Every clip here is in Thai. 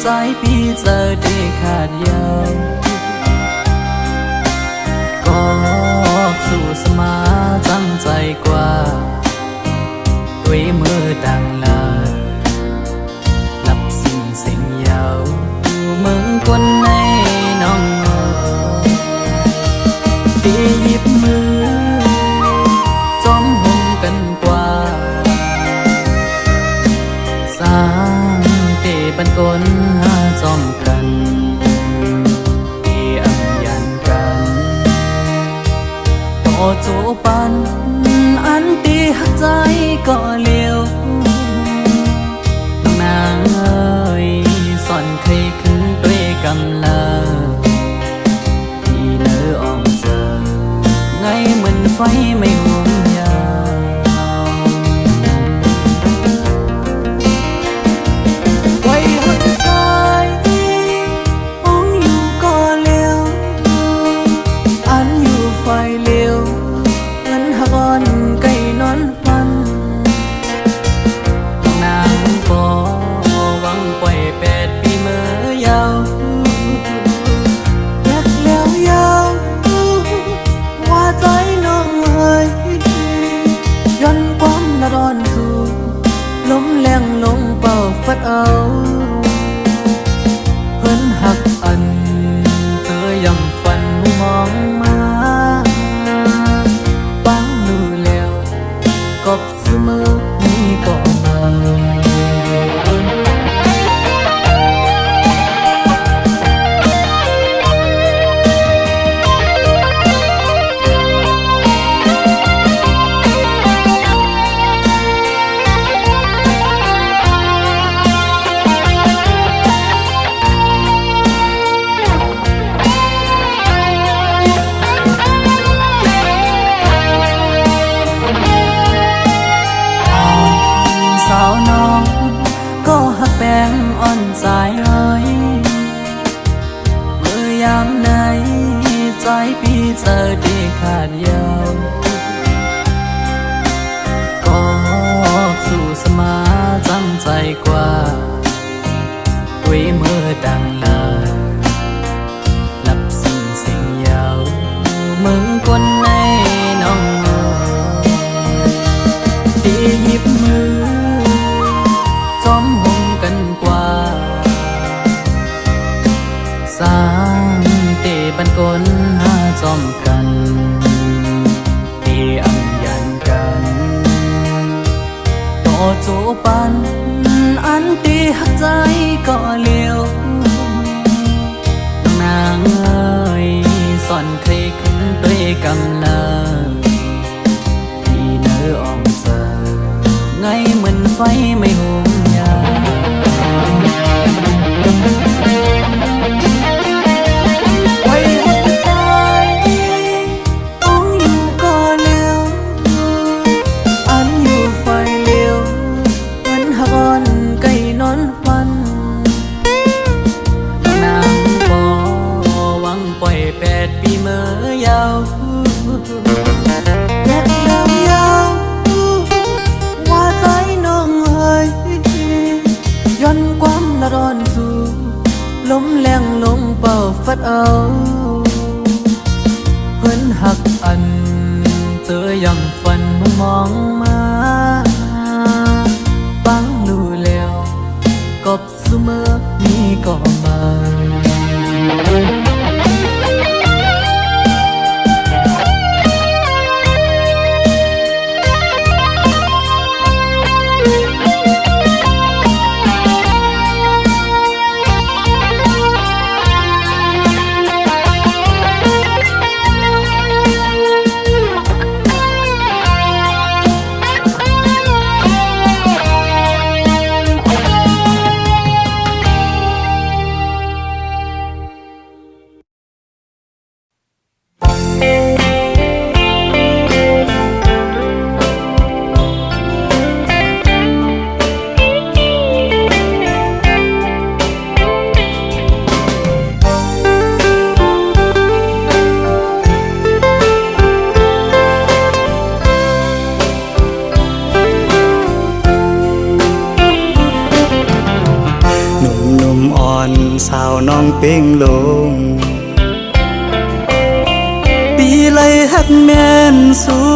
ใจพี่เจอได้ขาดยาวก็สู่สมาจังใจกว่าด้วยมือดังลาหลับสิ่งเสียงยาวมึงกวนในน้องตีหยิบมือจอมห่มกันกว่าสร้างเตบันกลหาจอมกันตีอัมยันกันต่อจูปันอันตีหักใจก็เลี้ยวน้องนางเอ้ยสอนเคยขึ้นด้วยกำลาที่เนื้ออ่อมเจอไงเหมือนไฟไม่ห่วงยาวไว้หักใจมองอยู่ก็เลี้ยวอันอยู่ไฟเลี้ยวเหมือนหักอ่อนไก่นอนฟันน้องนางก็หวังปล่อย8 ปีเมื่อยาวรักแล้วยาวว่าใจน้องเอ้ยย้อนความละร้อนสู่ลมแรงลงเป่าฟัดเอาเพิ่นหักอันเธอยังฝันมองมาบังดูแล้วกบเสมอนี่ก็มาสาวน้องก็หักแป้งอ่อนสายเอ้ยเมื่อยามไหนใจพี่เจอได้ขาดยาวก็สู่สมาจังใจกว่าด้วยมือดังลาหลับสิ่งเสียงยาวมึงกวนในน้องตีหยิบมือจอมห่มกันกว่าสร้างเตบันกลหาจอมกันตีอัมยันกันต่อจูปันอันตีหักใจก็เลี้ยวน้องนางเอ้ยสอนเคยขึ้นด้วยกำลาที่เนื้ออ่อมเจอไงเหมือนไฟไม่ห่วงยาวไว้หักใจมองอยู่ก็เลี้ยวอันอยู่ไฟเลี้ยวเหมือนหักอ่อนไก่นอนฟันนางบ่หวังปล่อย8 ปีเมื่อยาวแยกแล้วยาวว่าใจน้องเอ้ยย้อนความละร้อนสู่ลมแรงลงเป่าฟัดเอาเพิ่นหักอันเจอยังฝันมองมาบังดูแล้วกบเสมอนี่ก็มา สาวน้องเป้งลงปีไลหักแม่นสู้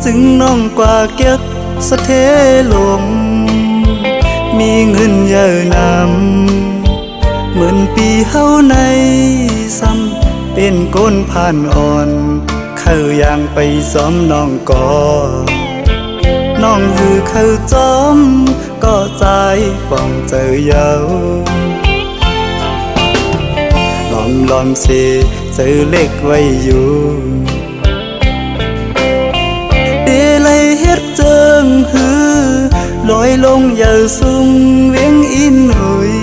จึงน้องกว่าเก็บสะเทลมมีเงินเยอะนำเหมือนปีเฮาในซ้ำเป็นก้นผ่านอ่อนเข้าย่างไปซ้อมน้องก่อน้องคือเข้าจอมก็ใจป้องเจอเยาลอมเสเจอเล็กไว้อยู่เดลัยเฮ็ดเจิงหือลอยลงอย่าสูงเวียงอินหุย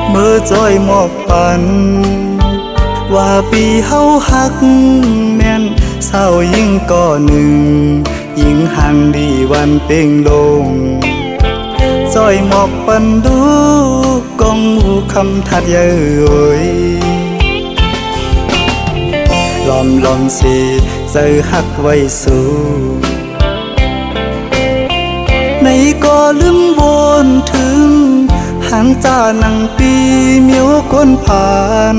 เมื่อจอยหมอกปันว่าปีเฮาหักแม่นเศร้ายิ่งก่อหนึ่งยิ่งห่างดีวันเป่งลงจอยหมอกปันดูกองหูคำทัดเย้ยลอมสิเจอหักไว้สู้ในก็ลืมวนถึงหางจานังปีเมียวคนผ่าน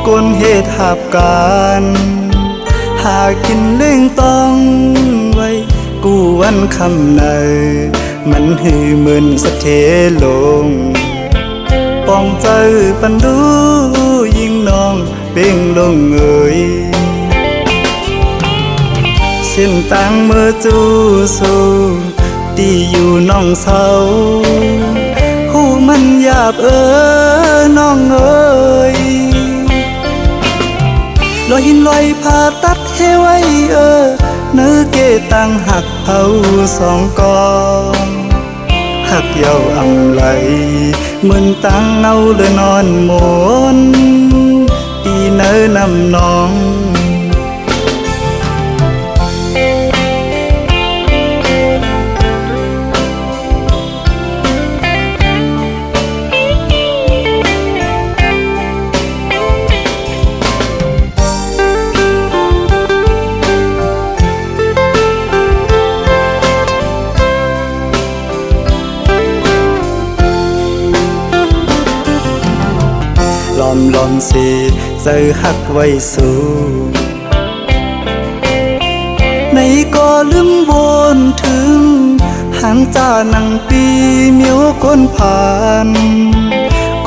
คนเหตุหาบการหากินเล่งต้องไว้กูวันคำในมันหือมึนสะเทลงป้องใจปันดูยิ่งน้องเป่งลงเอ่ยเส้นต่างเมื่อจูสูตีอยู่น้องเศร้าหูมันหยาบน้องเอ่ยลอยหินลอยผ่าตัดให้ไว้เนื้อเกตังหักเผาสองกองหักเยาอำไหลเหมือนตังเอาเลยนอนหมนปีเนื้อนำน้องลอมสิเจอหักไว้สู้ในก็ลืมวนถึงหางจานังปีเมียวคนผ่าน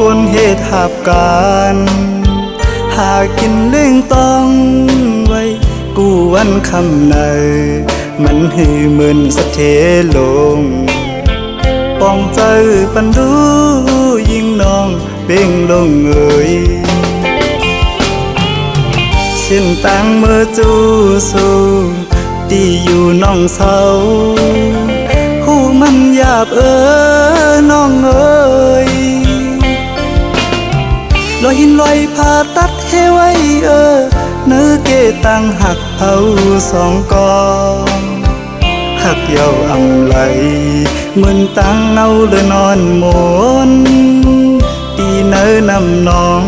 คนเหตุหาบการหากินเล่งต้องไว้กูวันคำในมันหือมึนสะเทลงป้องใจปันดูยิ่งน้องเป่งลงเอ่ยเส้นต่างเมื่อจูสูตีอยู่น้องเศร้าหูมันหยาบน้องเอ่ยลอยหินลอยผ่าตัดให้ไว้เนื้อเกตังหักเผาสองกองหักเยาอำไหลเหมือนตังเอาเลยนอนหมนปีเนื้อนำน้อง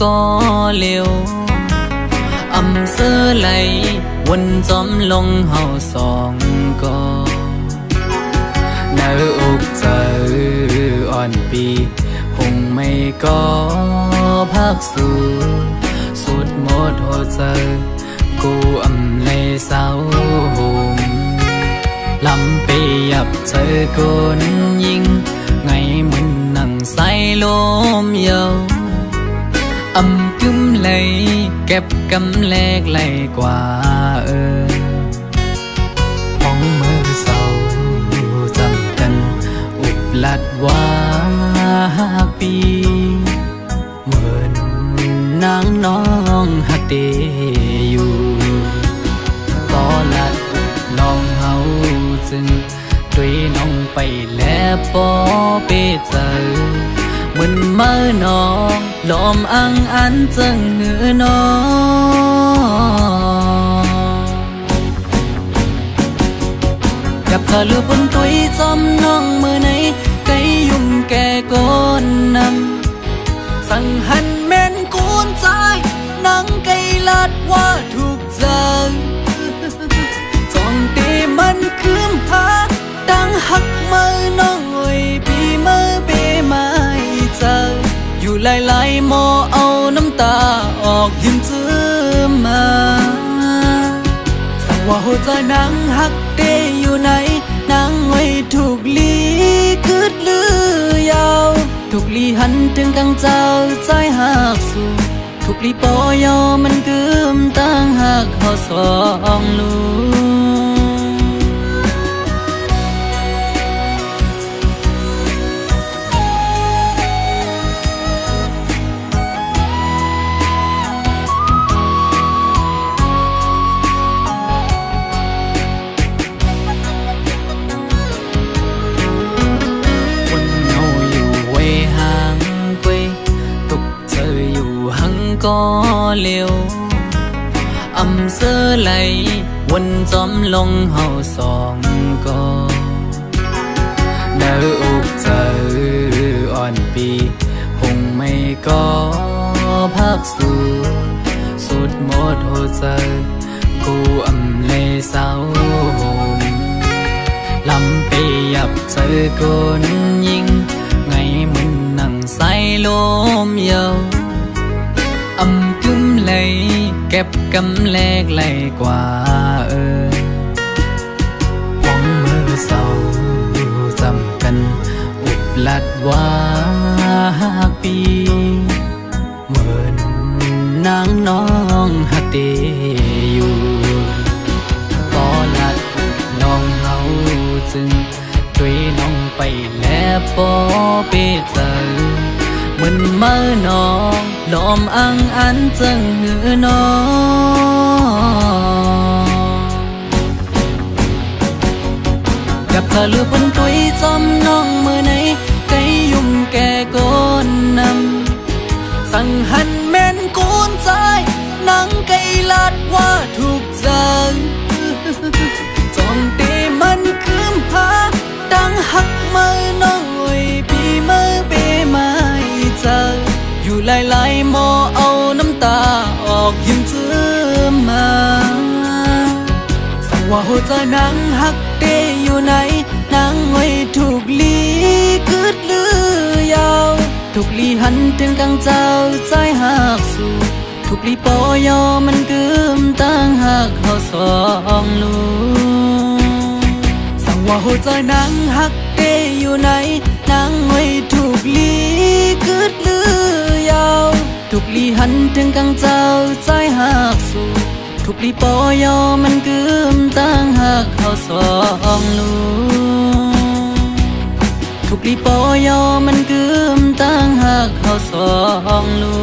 có liều âm sơ lấy quân gióm lông hậu sòng co nở ục giờ on pi hùng mây có bác su suốt một hồ giờ cô âm lê sao hùng lắm pi ập chơi côn nhưng ngày mình nằng say lôm dầu อำกึมเลยเก็บกำแลกไหลกว่าห้องมือเศร้าจำกันอุบลัดว่าปีเหมือนนางน้องหักเดอยู่ก็ลัดอุบลองเฮาจึงด้วยน้องไปแล้วปอเปเจอเหมือนเมื่อน้องลมอังอันจึงหือน้องกับเธอลือบนตุยจอมน้องมือไหนไกยุ่มแก่ก้นนำสั่งหันแม่นกูนใจนังไกลัดว่าถูกใจจองตีมันคืมพาดังหักมือน้องเอ้ยปีมือเปมาเจออยู่หลายๆหมอเอาน้ำตาออกยิ้มจื้อมาสั่งว่าหัวใจนางหักเตอยู่ไหนนางไว้ถูกลีกึดลือยาวถูกลีหันถึงกังเจ้าใจหักสู่ถูกลีปอยอมันกึมตั้งหักเขาสองลูก็เลี้ยวอำเสื้อไหลวนจอมลงเฮาสองก็เนื้ออกเจออ่อนปีคงไม่ก็พักสู่สุดหมดหัวใจกูอำเลยเศร้าลำไปยับเจอคนยิงไงมึนนั่งใส่ลมเยาอำกึมเลยเก็บกำแลกไหลกว่าห้องมือเศร้าจำกันอุบลัดว่าปีเหมือนนางน้องหักเดอยู่ก็ลัดอุบลองเฮาจึงด้วยน้องไปแล้วปอเปเจอเหมือนเมื่อน้องลมอังอันจึงหือน้องกับเธอลือบนตุยจอมน้องมือไหนไกยุ่มแก่ก้นนำสั่งหันแม่นกูนใจนังไกลัดว่าถูกใจจองตีมันคืมพาดังหักมือน้องเอ้ยปีมือเปมาเจออยู่หลายๆหมอเอาน้ำตาออกยิ้มจื้อมาสั่งว่าหัวใจนางหักเตอยู่ไหนนางไว้ถูกลีกึดลือยาวถูกลีหันถึงกังเจ้าใจหักสู่ถูกลีปอยอมันกึมตั้งหักเขาสองลูสั่งว่าหัวใจนางหักเตอยู่ไหนนางไว้ถูกลีกึดลือยาวถูกลีหันถึงกังเจ้าใจหักสู่ถูกลีปอยอมันกึมตั้งหักเขาสองลูถูกลีปอยอมันกึมตั้งหักเขาสองลู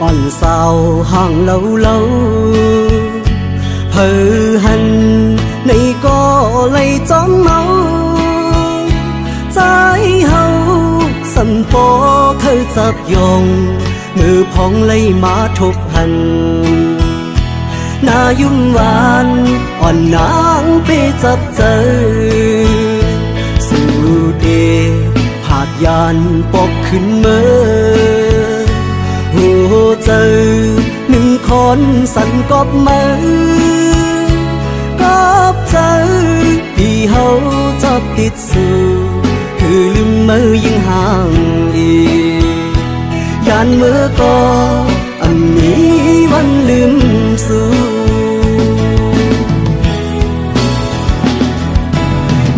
อ่อนเศร้าห่างเล่าเพอหันในก็เลยจอมเมาใจเฮาสันปอเคยจับยองมือพองเลยมาทบหันนายุ่มหวานอ่อนนาง ไปจับเจอสู่เดผาดยานปกขึ้นเมื่อหัวเจอหนึ่งคนสั่นกอบมือกอบเจอที่เฮาจับติดสู่คือลืมมือยิ่งห่างอียานเมื่อก็อันนี้วันลืมสู่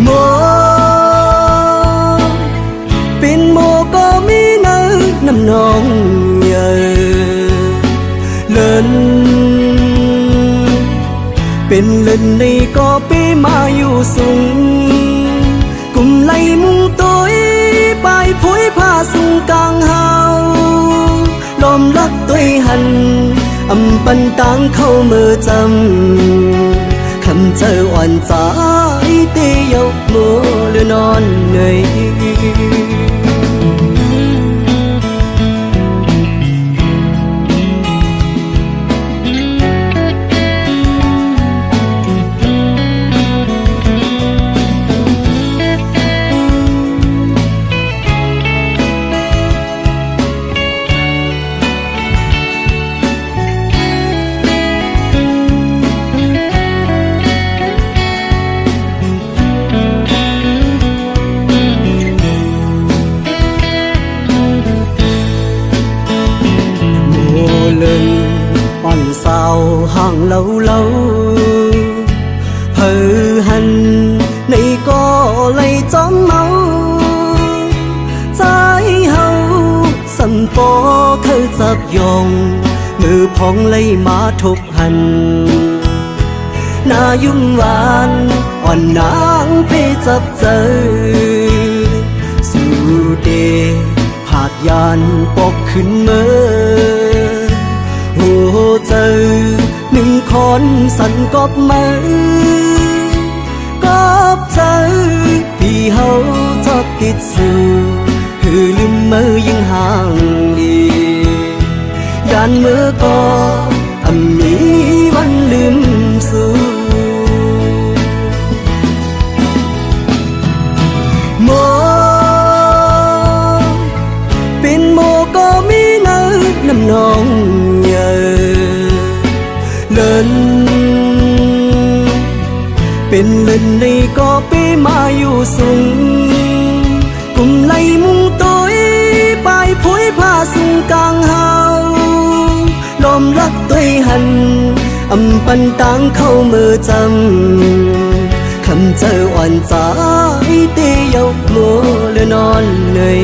โมเป็นโมก็มีเนื้อน้ำนองใหญ่เลินเป็นเล่นในก็ไปมาอยู่สูงกุมไหลมุงตัวไปผุยผ้าสูงกลางเฮาลมลักตัวหันอำปันตังเข้ามือจำคำเจออ่อนใจเตยกโมหรือนอนเหนื่อยอ่อนสาวห่างเล่าเพอหันในก็เลยจอมเมาใจเฮาสัมปอเคยจับยองมือพองเลยมาทบหันหน้ายุ่งหวานอ่อนนางไปจับเจอสู่เดผาดยานปกขึ้นเมื่อหัวเจอหนึ่งคนสั่นกอบมือกอบเจอที่เฮาจับติดสู่คือลืมมือยิ่งห่างอียานมือก็อันนี้วันลืมสู่โมเป็นโมก็มีเนื้อน้ำนองเลินเป็นเล่นในก็ไปมาอยู่สูงกุมไหลมุงตัวไปผุยผ้าสูงกลางเฮาลมรักตัวหันอำปันตังเข้ามือจำคำเจออ่อนใจเตยกโมหรือนอนเหนื่อย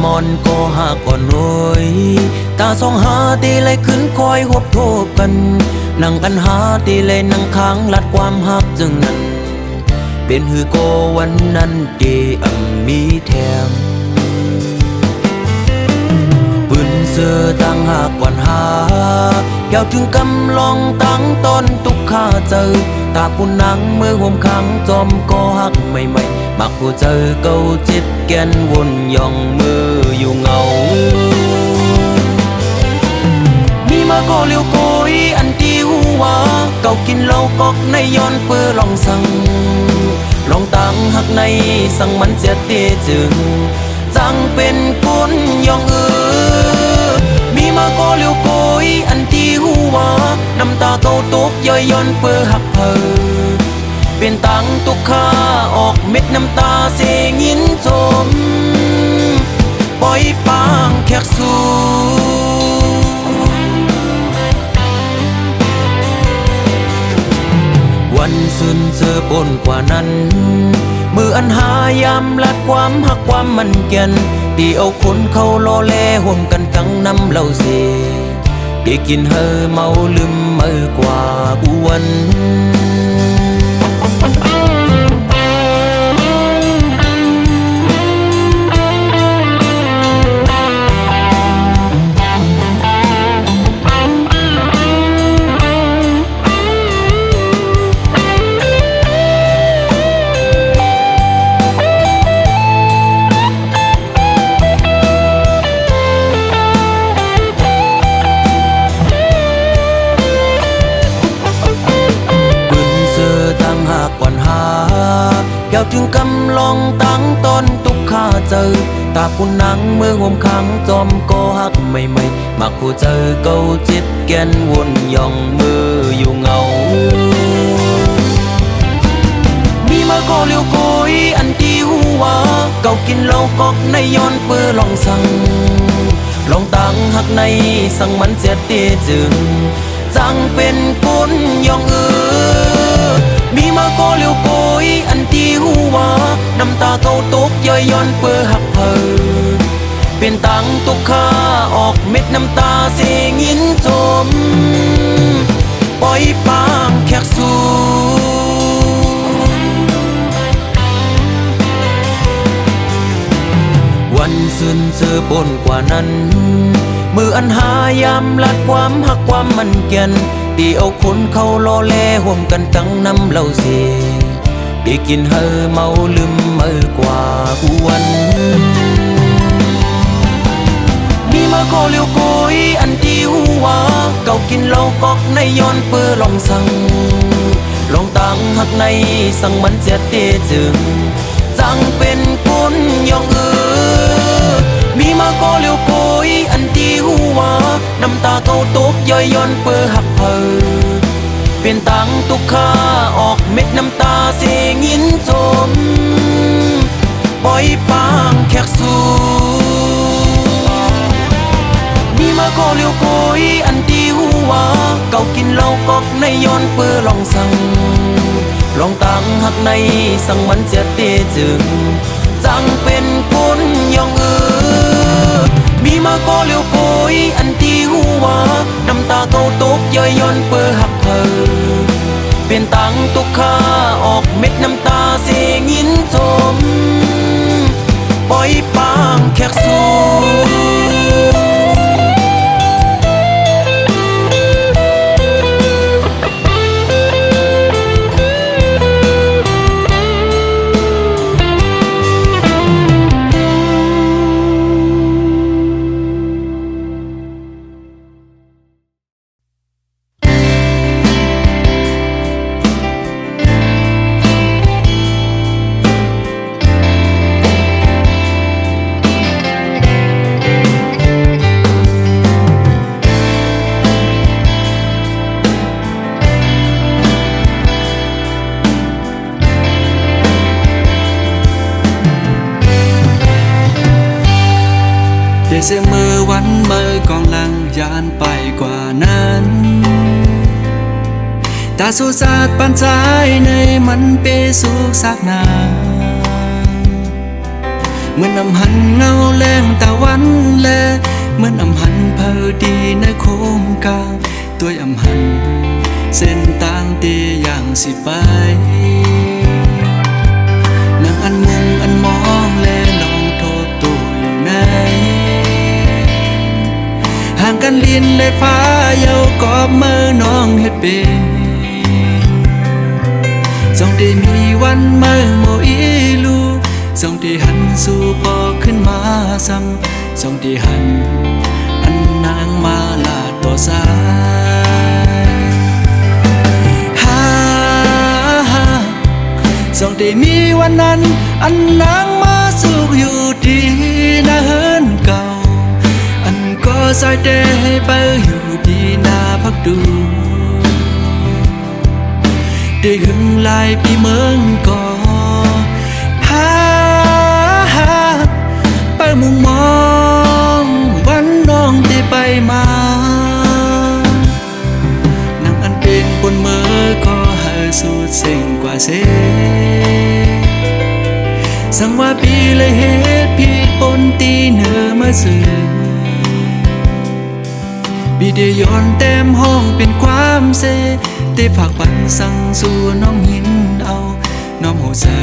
มอนก็หากก่อนหน่วยตาสองหาตีเลยขึ้นคอยหบโทบกันนั่งกันหาตีเลยนั่งค้างลัดความหักจึงนั้นเป็นหือโกวันนั้นเดมีแถมปืนเสือตั้งหากก่อนหาเยาวถึงกำลองตั้งตอนตุกข้าเจอตาปุ่นนังเมื่อห่มขังจอมก็หักใหม่ๆมักผู้เจอเก่าเจ็บแกนวนย่องมืออยู่เงามีมาก็เลี้ยวโกยอันที่หัวเก่ากินเหล้ากอกในย้อนเปื้อลองสั่งลองตั้งหักในสั่งมันเสียเตจึงจังเป็นคนย่องมีมาก็เลี้ยวโกยอันที่หัวน้ำตาเก่าตกย่อยย้อนเปื้อหักเพอเป็นตังตุกข้าออกเม็ดน้ำตาเสียงยินจมปล่อยปางแขกสู่ จอปนกว่านั้นมืออันหายามลัดความหักความมันเกียนตีเอาคนเขาโลเลห่วมกันกังน้ำเหล่าเสตีกินเฮอเมาลืมมือกว่าอ้วนแก้วถึงกำลองตั้งตอนตุกข้าเจอตาคุณนังเมื่อห่มขังจอมก็หักใหม่ๆมักผู้เจอเก่าจิตแกนวนย่องมืออยู่เงามีมาก็เลี้ยวโกยอันที่หัวเก่ากินเหล้ากอกในย้อนเปื้อลองสั่งลองตั้งหักในสั่งมันเสียเตจึงจังเป็นคนย่องมีมาก็เลี้ยวโกยอันที่หัวน้ำตาเก่าตกย่อยย้อนเปื้อหักเพอเป็นตังตุกข้าออกเม็ดน้ำตาเสียงยินจมปล่อยปางแขกสู่วันซื่นเจอปนกว่านั้นมืออันหายามลัดความหักความมันเกียนตีเอาคนเขาโลเลห่วมกันตั้งน้ำเหล่าเสตีกินเฮอเมาลืมมือกว่าอ้วนมีมาก็เลี้ยวโกยอันที่หัวเก่ากินเหล้ากอกในย้อนเปื้อลองสั่งลองตั้งหักในสั่งมันเสียเตจึงจังเป็นคนย่องมีมาก็เลี้ยวโกยอันที่หัวน้ำตาเก่าตกย่อยย้อนเปื้อหักเพอเป็นตังตุกข้าออกเม็ดน้ำตาเสียงยินจมปล่อยปางแขกสู่มีมาก็เลี้ยวโกยอันที่หัวเก่ากินเหล้ากอกในย้อนเปื้อลองสั่งลองตั้งหักในสั่งมันเสียเตจึงจังเป็นคนย่องมีมาก็เลี้ยวโกยอันที่หัวน้ำตาเก่าตกย่อยย้อนเปื้อหักเพอเป็นตังตุกข้าออกเม็ดน้ำตาเสียงยินจมปล่อยปางแขกสู่เสียมือวันเมื่อกองลังยานไปกว่านั้นตาสูสาดปันใจในมันเปสู่สากนาเหมือนอำหันเงาแรงตะวันแลเหมือนอำหันเพอดีในโค้งกลางตัวอำหันเส้นต่างเตียอย่างสิไปนั่งอันมุงอันมองแลลองโทษตัวอยู่ไหนห่างกันลินได้ฟ้าเยาวกอบมือน้องเฮ็ดเป็นส่องได้มีวันมือโมอีลูส่องได้หันสู่พอขึ้นมาซ้ำส่องได้หันอันนางมาลาต่อสายส่องได้มีวันนั้นอันนางมาสู่อยู่ดีนะเฮินเก่าก็สายเดให้ไปอยู่ดีนาพักดูได้หึงลายปีเมืองก่อไปมุงมองวันน้องที่ไปมานั่งอันเป็นบนมือก็หาสูดเสียงกว่า เสสังว่าปีเลยเหตุผิดปนตีเนอมาสื่อปีเดียย้อนเต็มห้องเป็นความเสได้ฝากปันสั่งสู่น้องหินเอาน้องหูเสอ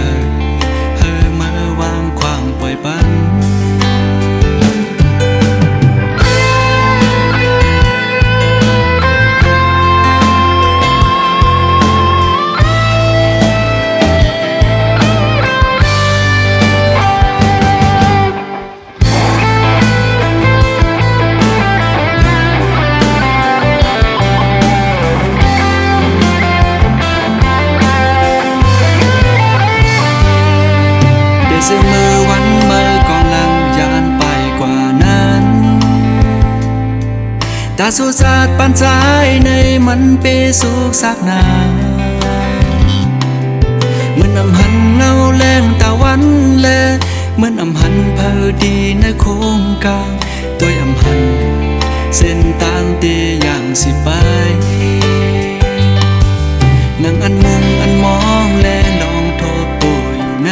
เฮอเมื่อวางขวางปล่อยปันเสมอวันเมื่อกองลังยานไปกว่านั้นตาสูสาดปันสายในมันเปสุกสักนาเหมือนอำหันเงาแรงตะวันแลเหมือนอำหันเพอดีในโค้งกลางตัวอำหันเส้นตางเตอย่างสิไปนั่งอันมุงอันมองแลลองโทษตัวอยู่ไหน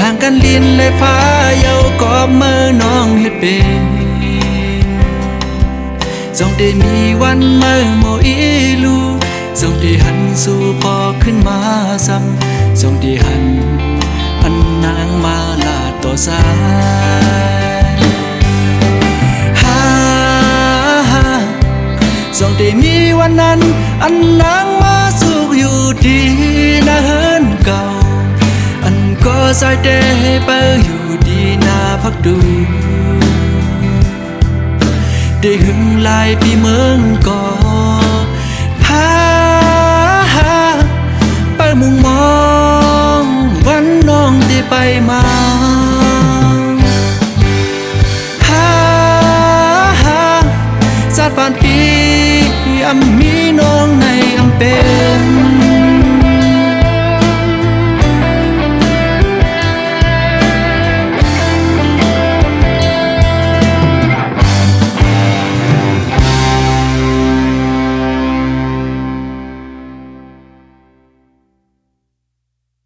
ห่างกันลินและฟ้าเยาวกอบเมื่อน้องเฮ็ดเป็นส่งได้มีวันเมื่อโมอีลูส่งได้หันสู่พอขึ้นมาซ้ำส่งได้หันอันนางมาลาต่อสายส่งได้มีวันนั้นอันนางมาสุขอยู่ดีนะเฮินเก่าอันก็สายเดไปอยู่ดีนาพักดูได้หึงลายปีเมืองก่อไปมุงมองวันน้องได้ไปมา